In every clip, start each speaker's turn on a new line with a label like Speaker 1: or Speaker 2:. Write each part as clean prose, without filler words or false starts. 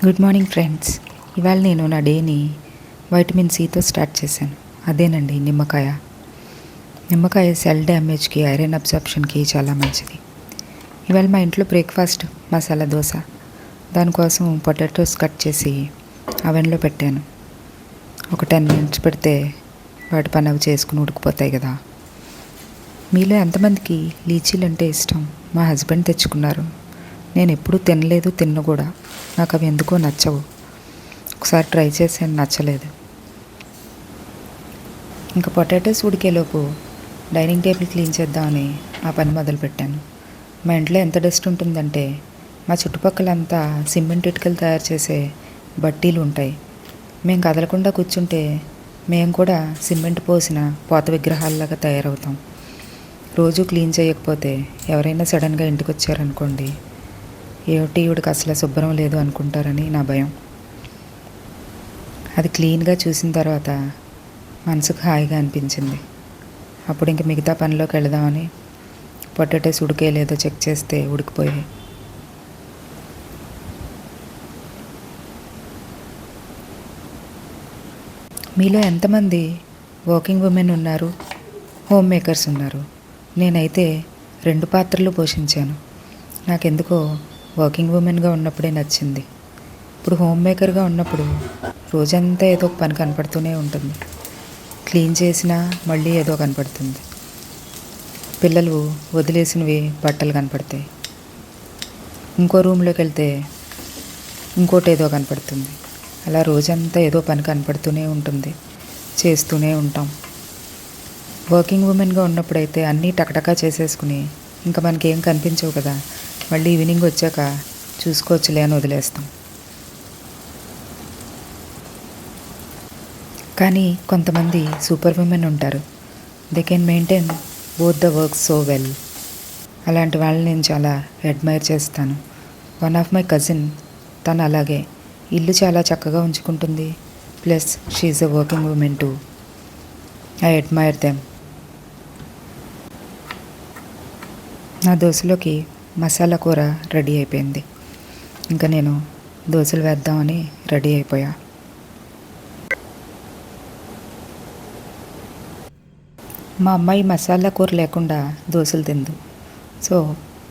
Speaker 1: Good morning friends. ఇవాళ నేను నా డేని వైటమిన్ సితో స్టార్ట్ చేశాను. అదేనండి నిమ్మకాయ. నిమ్మకాయ సెల్ డ్యామేజ్కి, ఐరన్ అబ్జార్ప్షన్కి చాలా మంచిది. ఇవాళ మా ఇంట్లో బ్రేక్ఫాస్ట్ మసాలా దోశ. దానికోసం పొటాటోస్ కట్ చేసి అవెన్లో పెట్టాను. ఒక 10 minutes పెడితే వాటి పని అవి చేసుకుని ఉడికిపోతాయి కదా. మీలో ఎంతమందికి లీచీలు అంటే ఇష్టం? మా హస్బెండ్ తెచ్చుకున్నారు. నేను ఎప్పుడూ తినలేదు, తిన్ను కూడా. నాకు అవి ఎందుకో నచ్చవు. ఒకసారి ట్రై చేసాను, నచ్చలేదు. ఇంకా పొటాటోస్ ఉడికేలోపు డైనింగ్ టేబుల్ క్లీన్ చేద్దామని ఆ పని మొదలుపెట్టాను. మా ఇంట్లో ఎంత డస్ట్ ఉంటుందంటే, మా చుట్టుపక్కలంతా సిమెంట్ ఇటుకలు తయారు చేసే బట్టీలు ఉంటాయి. మేము కదలకుండా కూర్చుంటే మేము కూడా సిమెంట్ పోసిన పోత విగ్రహాల్లాగా తయారవుతాం. రోజు క్లీన్ చేయకపోతే ఎవరైనా సడన్గా ఇంటికి వచ్చారనుకోండి, ఏమిటి ఈవిడికి అసలు శుభ్రం లేదు అనుకుంటారని నా భయం. అది క్లీన్గా చూసిన తర్వాత మనసుకు హాయిగా అనిపించింది. అప్పుడు ఇంక మిగతా పనిలోకి వెళదామని పొటాటోస్ ఉడికేలేదో చెక్ చేస్తే ఉడికిపోయాయి. మీలో ఎంతమంది వర్కింగ్ ఉమెన్ ఉన్నారు, హోమ్ మేకర్స్ ఉన్నారు? నేనైతే 2 పాత్రలు పోషించాను. నాకెందుకో వర్కింగ్ ఉమెన్గా ఉన్నప్పుడే నచ్చింది. ఇప్పుడు హోమ్ మేకర్గా ఉన్నప్పుడు రోజంతా ఏదో ఒక పని కనపడుతూనే ఉంటుంది. క్లీన్ చేసినా మళ్ళీ ఏదో కనపడుతుంది. పిల్లలు వదిలేసినవి బట్టలు కనపడతాయి. ఇంకో రూమ్లోకి వెళ్తే ఇంకోటి ఏదో కనపడుతుంది. అలా రోజంతా ఏదో పని కనపడుతూనే ఉంటుంది, చేస్తూనే ఉంటాం. వర్కింగ్ ఉమెన్గా ఉన్నప్పుడైతే అన్నీ టకటకా చేసేసుకుని ఇంకా మనకి ఏం కనిపించవు కదా, మళ్ళీ ఈవినింగ్ వచ్చాక చూసుకోవచ్చులే అని వదిలేస్తాం. కానీ కొంతమంది సూపర్ ఉమెన్ ఉంటారు. They can maintain both the work so well. అలాంటి వాళ్ళని నేను చాలా అడ్మైర్ చేస్తాను. వన్ ఆఫ్ మై కజిన్, తను అలాగే ఇల్లు చాలా చక్కగా ఉంచుకుంటుంది, plus she is a working women too. I admire them. నా దోశలోకి మసాలా కూర రెడీ అయిపోయింది. ఇంకా నేను దోశలు వేద్దామని రెడీ అయిపోయా. మా అమ్మాయి మసాలా కూర లేకుండా దోశలు తిందు. సో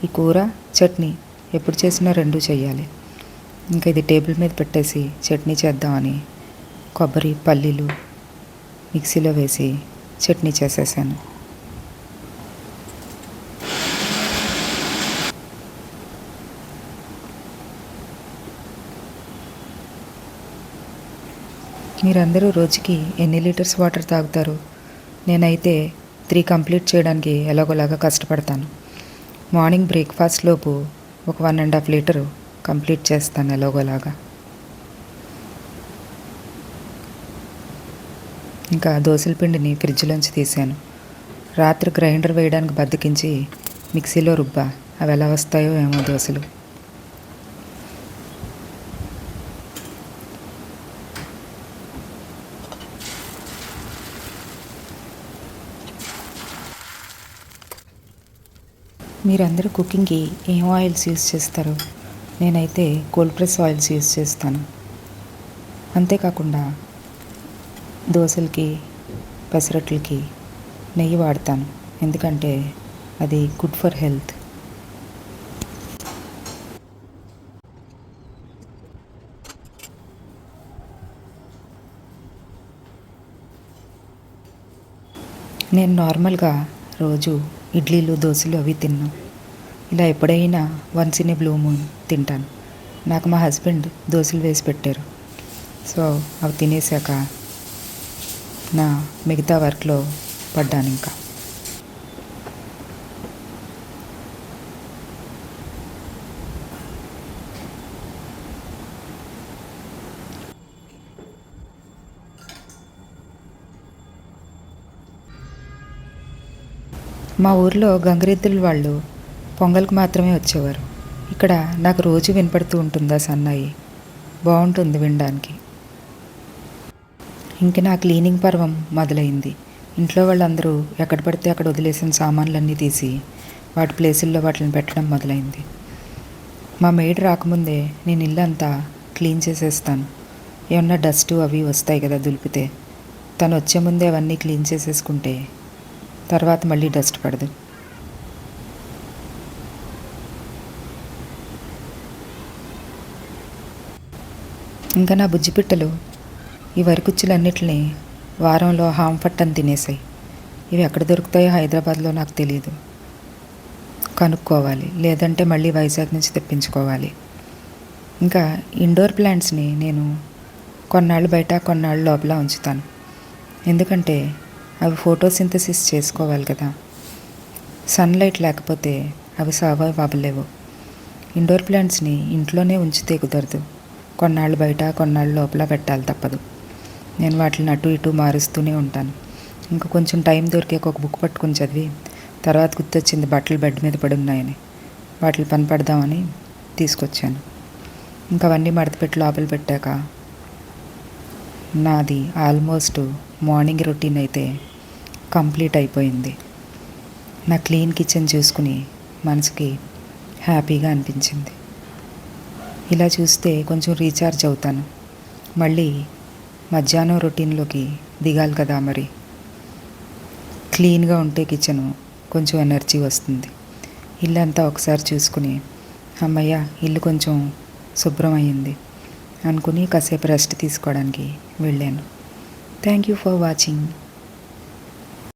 Speaker 1: ఈ కూర, చట్నీ ఎప్పుడు చేసినా 2 చేయాలి. ఇంకా ఇది టేబుల్ మీద పెట్టేసి చట్నీ చేద్దామని కొబ్బరి, పల్లీలు మిక్సీలో వేసి చట్నీ చేసేసాను. మీరందరూ రోజుకి ఎన్ని లీటర్స్ వాటర్ తాగుతారు? నేనైతే 3 కంప్లీట్ చేయడానికి ఎలాగోలాగా కష్టపడతాను. మార్నింగ్ బ్రేక్ఫాస్ట్ లోపు ఒక 1.5 లీటరు కంప్లీట్ చేస్తాను ఎలాగోలాగా. ఇంకా దోశల పిండిని ఫ్రిడ్జ్లోంచి తీసాను. రాత్రి గ్రైండర్ వేయడానికి బద్దకించి మిక్సీలో రుబ్బా. అవి ఎలా వస్తాయో ఏమో దోశలు. మీరందరూ కుకింగ్కి ఏం ఆయిల్స్ యూస్ చేస్తారు? నేనైతే కోల్డ్ ప్రెస్ ఆయిల్స్ యూస్ చేస్తాను. అంతేకాకుండా దోశలకి, పెసరట్లకి నెయ్యి వాడతాను, ఎందుకంటే అది గుడ్ ఫర్ హెల్త్. నేను నార్మల్గా రోజు ఇడ్లీలు, దోశలు అవి తిన్నాను. ఇలా ఎప్పుడైనా once in a blue moon తింటాను. నాకు మా హస్బెండ్ దోశలు వేసి పెట్టారు. సో అవి తినేసాక నా మిగతా వర్క్లో పడ్డాను. ఇంకా మా ఊరిలో గంగిరెద్దుల వాళ్ళు పొంగల్కి మాత్రమే వచ్చేవారు. ఇక్కడ నాకు రోజు వినపడుతూ ఉంటుందా సన్నాయి. బాగుంటుంది వినడానికి. ఇంక నా క్లీనింగ్ పర్వం మొదలైంది. ఇంట్లో వాళ్ళందరూ ఎక్కడ పడితే అక్కడ వదిలేసిన సామాన్లన్నీ తీసి వాటి ప్లేసుల్లో వాటిని పెట్టడం మొదలైంది. మా మెయిడ్ రాకముందే నేను ఇల్లంతా క్లీన్ చేసేస్తాను. ఏమన్నా డస్ట్ అవి వస్తాయి కదా దులిపితే. తను వచ్చే ముందే అవన్నీ క్లీన్ చేసేసుకుంటే తర్వాత మళ్ళీ డస్ట్ పడదు. ఇంకా నా బుజ్జిపిట్టలు ఈ వరికుచ్చులన్నిటిని వారంలో హాంఫట్టని తినేసాయి. ఇవి ఎక్కడ దొరుకుతాయో హైదరాబాద్లో నాకు తెలియదు, కనుక్కోవాలి. లేదంటే మళ్ళీ వైజాగ్ నుంచి తెప్పించుకోవాలి. ఇంకా ఇండోర్ ప్లాంట్స్ని నేను కొన్నాళ్ళు బయట కొన్నాళ్ళు లోపల ఉంచుతాను. ఎందుకంటే అవి ఫోటోసింథసిస్ చేసుకోవాలి కదా. సన్లైట్ లేకపోతే అవి సర్వైవ్ అవ్వలేవు. ఇండోర్ ప్లాంట్స్ని ఇంట్లోనే ఉంచితే కుదరదు. కొన్నాళ్ళు బయట కొన్నాళ్ళు లోపల పెట్టాలి, తప్పదు. నేను వాటిని అటు ఇటు మారుస్తూనే ఉంటాను. ఇంకా కొంచెం టైం దొరికాక ఒక బుక్ పట్టుకుని చదివి తర్వాత గుర్తొచ్చింది బట్టలు బెడ్ మీద పడి ఉన్నాయని. వాటిని పని పడదామని తీసుకొచ్చాను. ఇంకా అవన్నీ మడతపెట్టి లోపల పెట్టాక నాది ఆల్మోస్ట్ మార్నింగ్ రొటీన్ అయితే కంప్లీట్ అయిపోయింది. నా క్లీన్ కిచెన్ చూసుకుని మనసుకి హ్యాపీగా అనిపించింది. ఇలా చూస్తే కొంచెం రీఛార్జ్ అవుతాను. మళ్ళీ మధ్యాహ్నం రొటీన్లోకి దిగాలి కదా. మరి క్లీన్గా ఉంటే కిచెను కొంచెం ఎనర్జీ వస్తుంది. ఇల్లంతా ఒకసారి చూసుకుని అమ్మయ్య ఇల్లు కొంచెం శుభ్రం అయ్యింది అనుకుని కాసేపు రెస్ట్ తీసుకోవడానికి వెళ్ళాను. Thank you for watching.